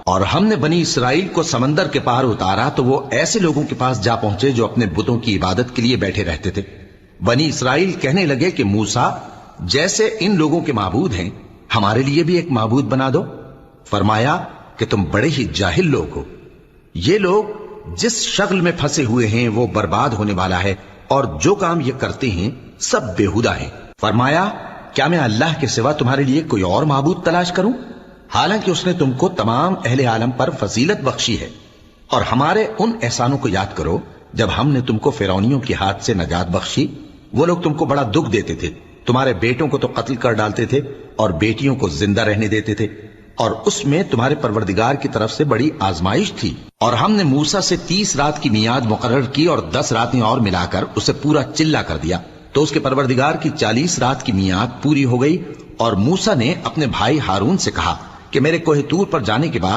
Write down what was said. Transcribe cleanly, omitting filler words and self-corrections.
اور ہم نے بنی اسرائیل کو سمندر کے پار اتارا تو وہ ایسے لوگوں کے پاس جا پہنچے جو اپنے بتوں کی عبادت کے لیے بیٹھے رہتے تھے۔ بنی اسرائیل کہنے لگے کہ موسیٰ، جیسے ان لوگوں کے معبود ہیں ہمارے لیے بھی ایک معبود بنا دو۔ فرمایا کہ تم بڑے ہی جاہل لوگ ہو، یہ لوگ جس شغل میں پھنسے ہوئے ہیں وہ برباد ہونے والا ہے، اور جو کام یہ کرتے ہیں سب بےہودہ ہیں۔ فرمایا کیا میں اللہ کے سوا تمہارے لیے کوئی اور معبود تلاش کروں؟ حالانکہ اس نے تم کو تمام اہل عالم پر فضیلت بخشی ہے۔ اور ہمارے ان احسانوں کو یاد کرو جب ہم نے تم کو فرعونیوں کے ہاتھ سے نجات بخشی۔ وہ لوگ تم کو بڑا دکھ دیتے تھے، تمہارے بیٹوں کو تو قتل کر ڈالتے تھے اور بیٹیوں کو زندہ رہنے دیتے تھے، اور اس میں تمہارے پروردگار کی طرف سے بڑی آزمائش تھی۔ اور ہم نے موسیٰ سے 30 رات کی میعاد مقرر کی اور 10 راتیں اور ملا کر اسے پورا چلہ کر دیا، تو اس کے پروردگار کی 40 رات کی میعاد پوری ہو گئی۔ اور موسیٰ نے اپنے بھائی ہارون سے کہا کہ میرے کوہ طور پر جانے کے بعد